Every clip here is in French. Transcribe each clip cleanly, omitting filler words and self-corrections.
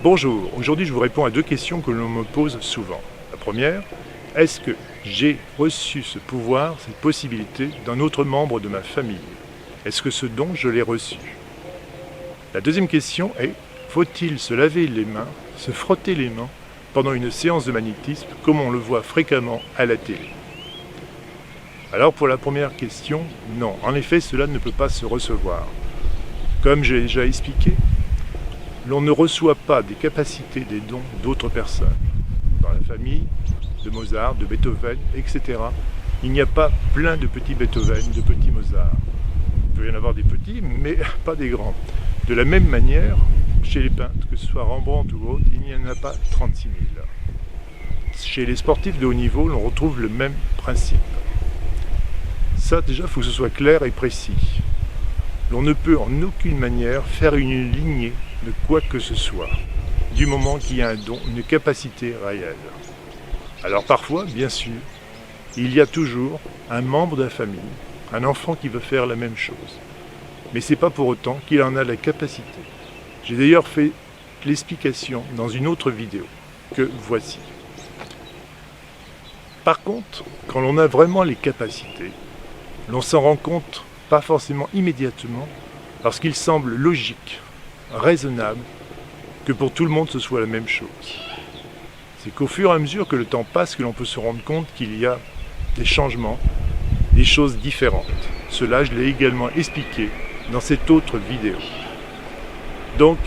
Bonjour, aujourd'hui je vous réponds à deux questions que l'on me pose souvent. La première, est-ce que j'ai reçu ce pouvoir, cette possibilité d'un autre membre de ma famille? Est-ce que ce don, je l'ai reçu? La deuxième question est, faut-il se laver les mains, se frotter les mains pendant une séance de magnétisme comme on le voit fréquemment à la télé? Alors pour la première question, non, en effet cela ne peut pas se recevoir. Comme j'ai déjà expliqué, l'on ne reçoit pas des capacités, des dons d'autres personnes. Dans la famille de Mozart, de Beethoven, etc., il n'y a pas plein de petits Beethoven, de petits Mozart. Il peut y en avoir des petits, mais pas des grands. De la même manière, chez les peintres, que ce soit Rembrandt ou autre, il n'y en a pas 36 000. Chez les sportifs de haut niveau, l'on retrouve le même principe. Ça, déjà, il faut que ce soit clair et précis. L'on ne peut en aucune manière faire une lignée de quoi que ce soit, du moment qu'il y a un don, une capacité réelle. Alors parfois, bien sûr, il y a toujours un membre de la famille, un enfant qui veut faire la même chose. Mais ce n'est pas pour autant qu'il en a la capacité. J'ai d'ailleurs fait l'explication dans une autre vidéo, que voici. Par contre, quand l'on a vraiment les capacités, l'on s'en rend compte pas forcément immédiatement, parce qu'il semble logique, raisonnable, que pour tout le monde ce soit la même chose. C'est qu'au fur et à mesure que le temps passe que l'on peut se rendre compte qu'il y a des changements, des choses différentes. Cela, je l'ai également expliqué dans cette autre vidéo. Donc,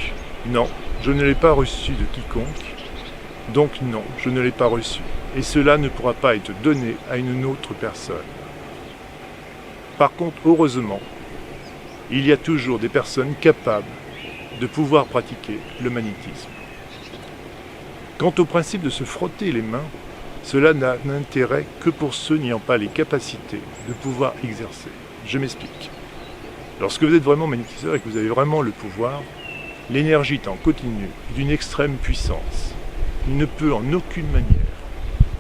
non, je ne l'ai pas reçu de quiconque. Donc non, je ne l'ai pas reçu. Et cela ne pourra pas être donné à une autre personne. Par contre, heureusement, il y a toujours des personnes capables de pouvoir pratiquer le magnétisme. Quant au principe de se frotter les mains, cela n'a d'intérêt que pour ceux n'ayant pas les capacités de pouvoir exercer. Je m'explique. Lorsque vous êtes vraiment magnétiseur et que vous avez vraiment le pouvoir, l'énergie est en continu, d'une extrême puissance. Il ne peut en aucune manière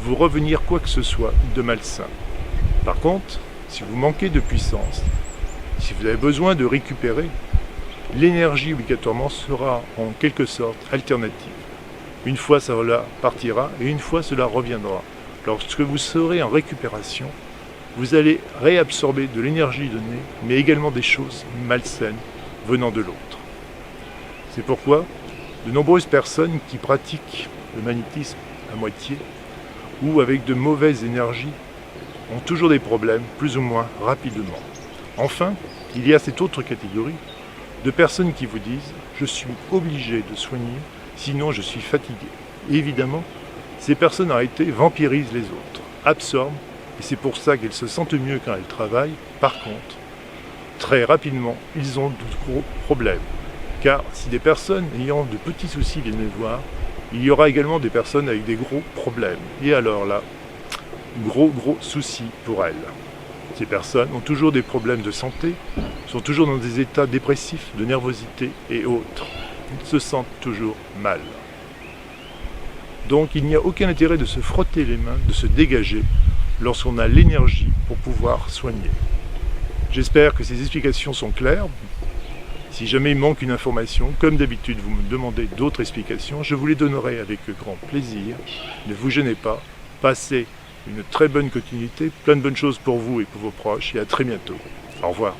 vous revenir quoi que ce soit de malsain. Par contre, si vous manquez de puissance, si vous avez besoin de récupérer, l'énergie obligatoirement sera en quelque sorte alternative. Une fois cela partira et une fois cela reviendra. Lorsque vous serez en récupération, vous allez réabsorber de l'énergie donnée, mais également des choses malsaines venant de l'autre. C'est pourquoi de nombreuses personnes qui pratiquent le magnétisme à moitié ou avec de mauvaises énergies ont toujours des problèmes, plus ou moins rapidement. Enfin, il y a cette autre catégorie de personnes qui vous disent « je suis obligé de soigner, sinon je suis fatigué ». Et évidemment, ces personnes en réalité vampirisent les autres, absorbent, et c'est pour ça qu'elles se sentent mieux quand elles travaillent. Par contre, très rapidement, ils ont de gros problèmes. Car si des personnes ayant de petits soucis viennent les voir, il y aura également des personnes avec des gros problèmes. Et alors là, gros soucis pour elles. Ces personnes ont toujours des problèmes de santé, sont toujours dans des états dépressifs, de nervosité et autres. Ils se sentent toujours mal. Donc il n'y a aucun intérêt de se frotter les mains, de se dégager lorsqu'on a l'énergie pour pouvoir soigner. J'espère que ces explications sont claires. Si jamais il manque une information, comme d'habitude vous me demandez d'autres explications, je vous les donnerai avec grand plaisir. Ne vous gênez pas, passez une très bonne continuité, plein de bonnes choses pour vous et pour vos proches, et à très bientôt. Au revoir.